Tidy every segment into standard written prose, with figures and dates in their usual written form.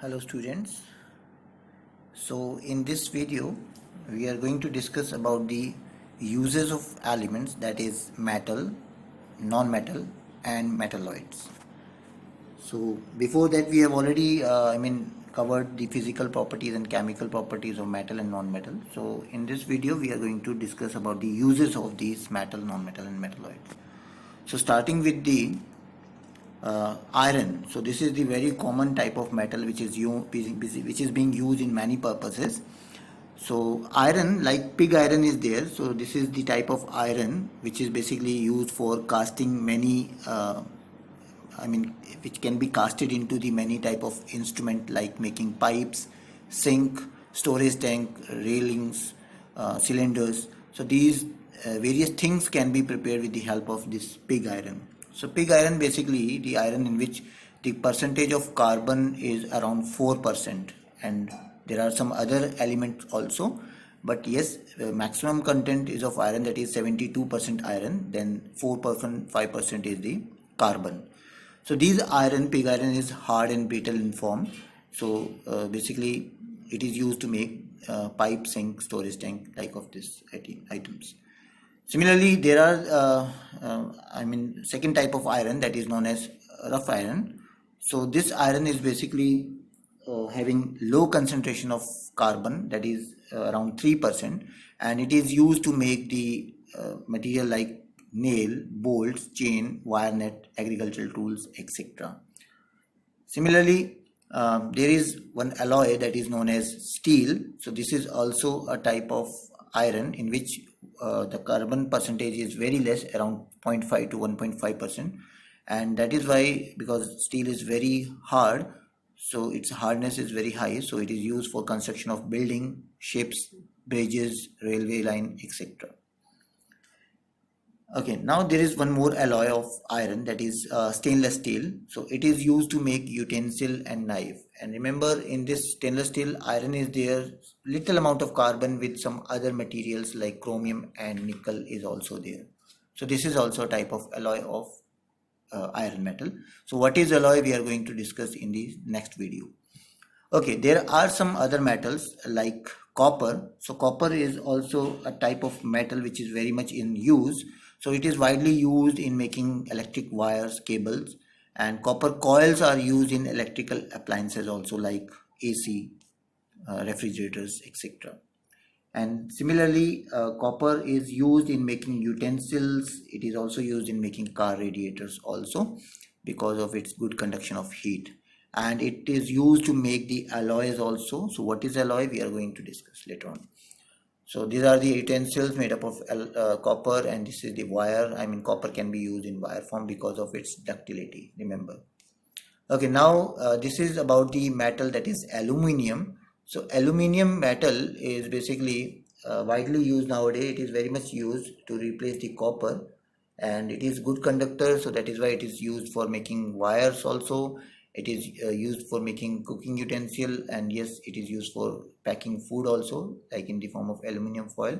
Hello students. So in this video we are going to discuss about the uses of elements, that is metal, non-metal and metalloids. So before that we have already covered the physical properties and chemical properties of metal and non-metal. So in this video we are going to discuss about the uses of these metal, non-metal and metalloids. So starting with the iron. So this is the very common type of metal which is being used in many purposes. So iron, like pig iron is there. So this is the type of iron which is basically used for casting many which can be casted into the many type of instrument, like making pipes, sink, storage tank, railings, cylinders. So these various things can be prepared with the help of this pig iron. So pig iron, basically the iron in which the percentage of carbon is around 4%, and there are some other elements also, but yes, maximum content is of iron, that is 72% iron, then 4%, 5% is the carbon. So these iron, pig iron is hard and brittle in form. So basically it is used to make pipe, sink, storage tank, like of this items. Similarly, there are second type of iron, that is known as rough iron. So this iron is basically having low concentration of carbon, that is around 3%, and it is used to make the material like nail, bolts, chain, wire net, agricultural tools, etc. Similarly, there is one alloy that is known as steel. So this is also a type of iron in which the carbon percentage is very less, around 0.5 to 1.5%, and that is why, because steel is very hard, so its hardness is very high, so it is used for construction of building, ships, bridges, railway line, etc. Okay, now there is one more alloy of iron, that is stainless steel. So it is used to make utensil and knife. And remember, in this stainless steel, iron is there, little amount of carbon with some other materials like chromium and nickel is also there. So this is also a type of alloy of iron metal. So what is alloy, we are going to discuss in the next video. Okay, there are some other metals like copper. So copper is also a type of metal which is very much in use. So it is widely used in making electric wires, cables, and copper coils are used in electrical appliances also, like AC, refrigerators, etc. And similarly, copper is used in making utensils. It is also used in making car radiators also, because of its good conduction of heat. And it is used to make the alloys also. So what is alloy, we are going to discuss later on. So these are the utensils made up of copper, and this is the wire. Copper can be used in wire form because of its ductility, remember. Okay, now this is about the metal, that is aluminium. So aluminium metal is basically widely used nowadays. It is very much used to replace the copper, and it is good conductor, so that is why it is used for making wires also. It is used for making cooking utensil, and yes, it is used for packing food also, like in the form of aluminium foil.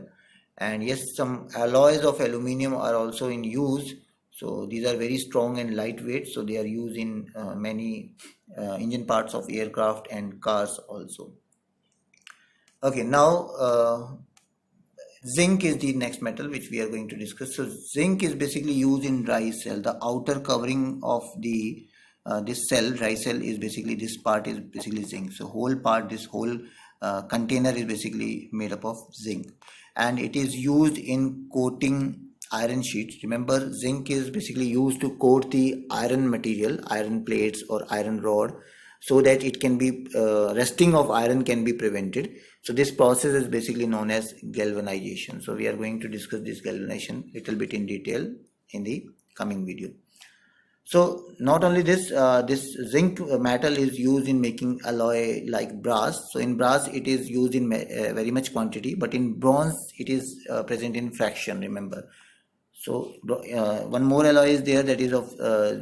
And yes, some alloys of aluminium are also in use. So these are very strong and lightweight, so they are used in many engine parts of aircraft and cars also. Okay, now zinc is the next metal which we are going to discuss. So zinc is basically used in rice cell. The outer covering of the this cell, rice cell, is basically, this part is basically zinc. So whole part, this whole container is basically made up of zinc, and it is used in coating iron sheets. Remember, zinc is basically used to coat the iron material, iron plates or iron rod, so that it can be rusting of iron can be prevented. So this process is basically known as galvanization. So we are going to discuss this galvanization little bit in detail in the coming video. So not only this, this zinc metal is used in making alloy like brass. So in brass it is used in very much quantity, but in bronze it is present in fraction, remember. So one more alloy is there, that is of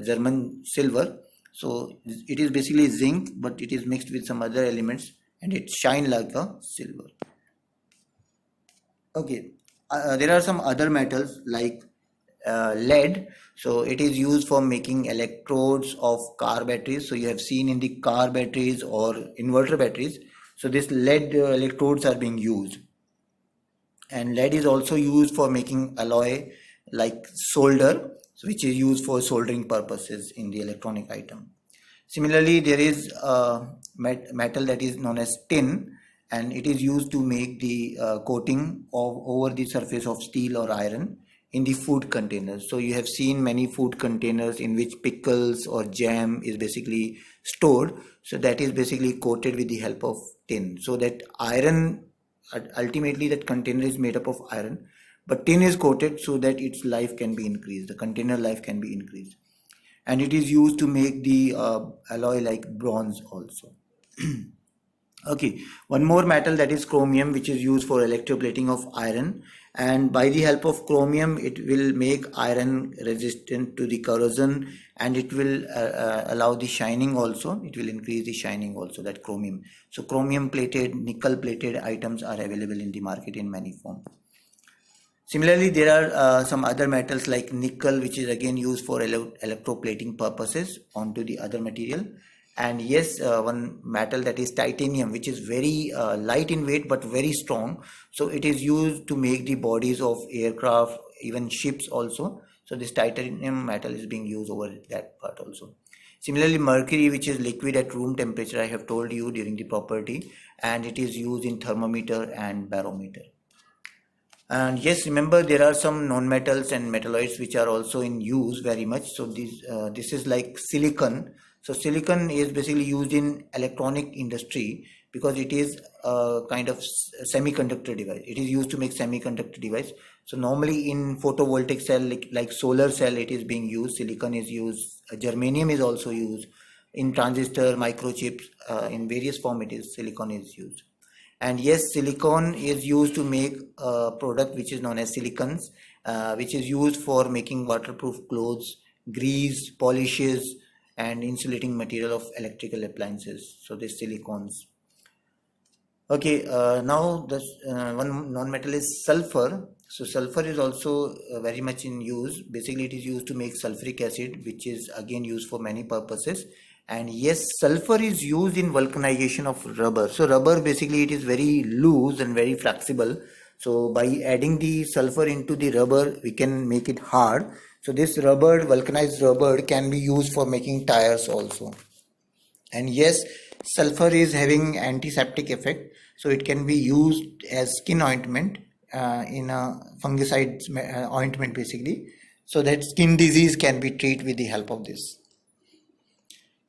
German silver. So it is basically zinc, but it is mixed with some other elements, and it shine like a silver. Okay, there are some other metals like lead. So it is used for making electrodes of car batteries. So you have seen in the car batteries or inverter batteries, so this lead electrodes are being used. And lead is also used for making alloy like solder, which is used for soldering purposes in the electronic item. Similarly, there is a metal that is known as tin, and it is used to make the coating of over the surface of steel or iron in the food containers. So you have seen many food containers in which pickles or jam is basically stored. So that is basically coated with the help of tin. So that iron, ultimately that container is made up of iron, but tin is coated so that its life can be increased, the container life can be increased. And it is used to make the alloy like bronze also. Okay, one more metal, that is chromium, which is used for electroplating of iron, and by the help of chromium it will make iron resistant to the corrosion, and it will allow the shining also, it will increase the shining also, that chromium. So chromium plated, nickel plated items are available in the market in many forms. Similarly, there are some other metals like nickel, which is again used for electroplating purposes onto the other material. And yes, one metal, that is titanium, which is very light in weight but very strong. So it is used to make the bodies of aircraft, even ships also. So this titanium metal is being used over that part also. Similarly, mercury, which is liquid at room temperature, I have told you during the property, and it is used in thermometer and barometer. And yes, remember there are some non-metals and metalloids which are also in use very much. So this is like silicon. So silicon is basically used in electronic industry because it is a kind of semiconductor device. It is used to make semiconductor device. So normally in photovoltaic cell, like solar cell, it is being used. Silicon is used. Germanium is also used in transistor, microchips. In various form, it is silicon is used. And yes, silicon is used to make a product which is known as silicons, which is used for making waterproof clothes, grease, polishes, and insulating material of electrical appliances. So this silicons. Okay, now this one non-metal is sulfur. So sulfur is also very much in use. Basically, it is used to make sulfuric acid, which is again used for many purposes. And yes, sulfur is used in vulcanization of rubber. So rubber, basically it is very loose and very flexible. So by adding the sulfur into the rubber, we can make it hard. So this rubber, vulcanized rubber, can be used for making tires also. And yes, sulfur is having antiseptic effect, so it can be used as skin ointment in a fungicide ointment basically, so that skin disease can be treated with the help of this.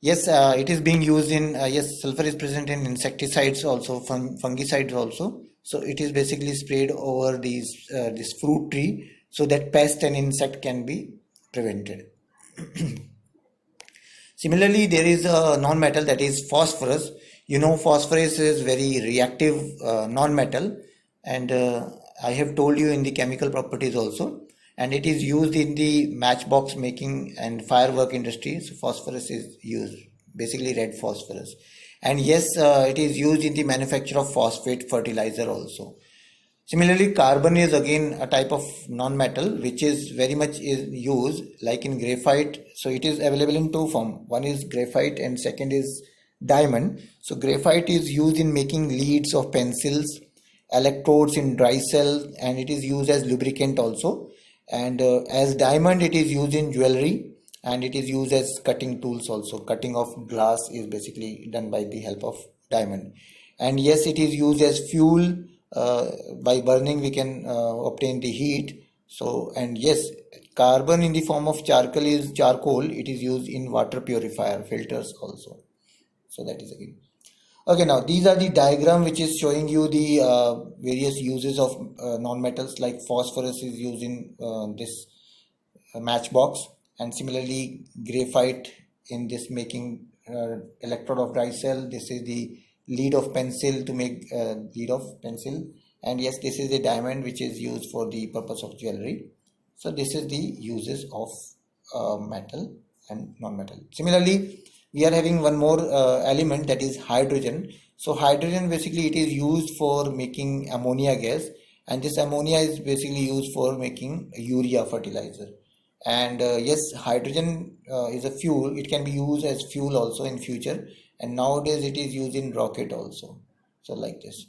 Yes, it is being used in, yes, sulfur is present in insecticides also, fungicides also. So it is basically sprayed over this fruit tree so that pest and insect can be prevented. Similarly, there is a non-metal, that is phosphorus. You know, phosphorus is very reactive non-metal, and I have told you in the chemical properties also. And it is used in the matchbox making and firework industry. So phosphorus is used, basically red phosphorus. And yes, it is used in the manufacture of phosphate fertilizer also. Similarly, carbon is again a type of non-metal which is very much is used like in graphite. So it is available in two form. One is graphite and second is diamond. So graphite is used in making leads of pencils, electrodes in dry cell, and it is used as lubricant also. And as diamond, it is used in jewelry, and it is used as cutting tools also. Cutting of glass is basically done by the help of diamond. And yes, it is used as fuel. By burning we can obtain the heat. So, and yes, carbon in the form of charcoal. It is used in water purifier filters also. So that is again. Okay, now these are the diagram which is showing you the various uses of non-metals, like phosphorus is used in this matchbox, and similarly graphite in this making electrode of dry cell. This is the lead of pencil to make lead of pencil, and yes, this is a diamond which is used for the purpose of jewelry. So this is the uses of metal and non-metal. Similarly, we are having one more element, that is hydrogen. So hydrogen, basically it is used for making ammonia gas, and this ammonia is basically used for making urea fertilizer. And yes, hydrogen is a fuel. It can be used as fuel also in future, and nowadays it is used in rocket also. So like this.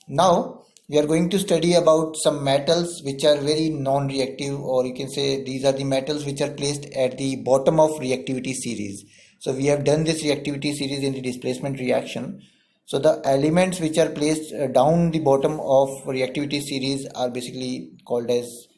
Now we are going to study about some metals which are very non-reactive, or you can say these are the metals which are placed at the bottom of reactivity series. So we have done this reactivity series in the displacement reaction. So the elements which are placed down the bottom of reactivity series are basically called as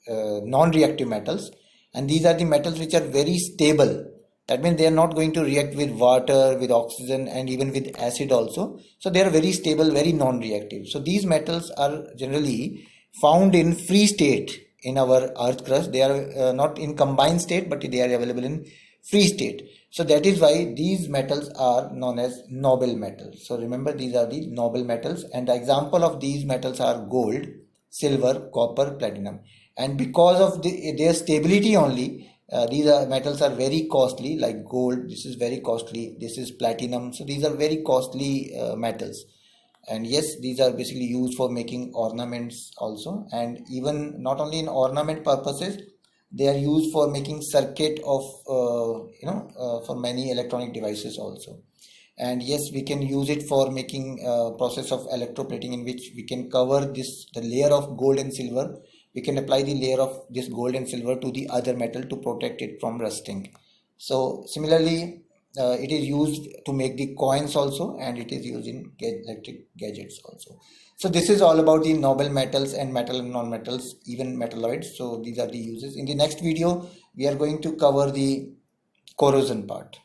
non-reactive metals, and these are the metals which are very stable. That means they are not going to react with water, with oxygen, and even with acid also. So they are very stable, very non-reactive. So these metals are generally found in free state in our earth crust. They are not in combined state, but they are available in free state. So that is why these metals are known as noble metals. So remember, these are the noble metals, and the example of these metals are gold, silver, copper, platinum. And because of their stability only, these metals are very costly. Like gold, this is very costly. This is platinum. So these are very costly metals. And yes, these are basically used for making ornaments also, and even not only in ornament purposes, they are used for making circuit of for many electronic devices also. And yes, we can use it for making process of electroplating, in which we can cover the layer of gold and silver. We can apply the layer of this gold and silver to the other metal to protect it from rusting. So similarly, it is used to make the coins also, and it is used in electric gadgets also. So this is all about the noble metals and metal and non-metals, even metalloids. So these are the uses. In the next video, we are going to cover the corrosion part.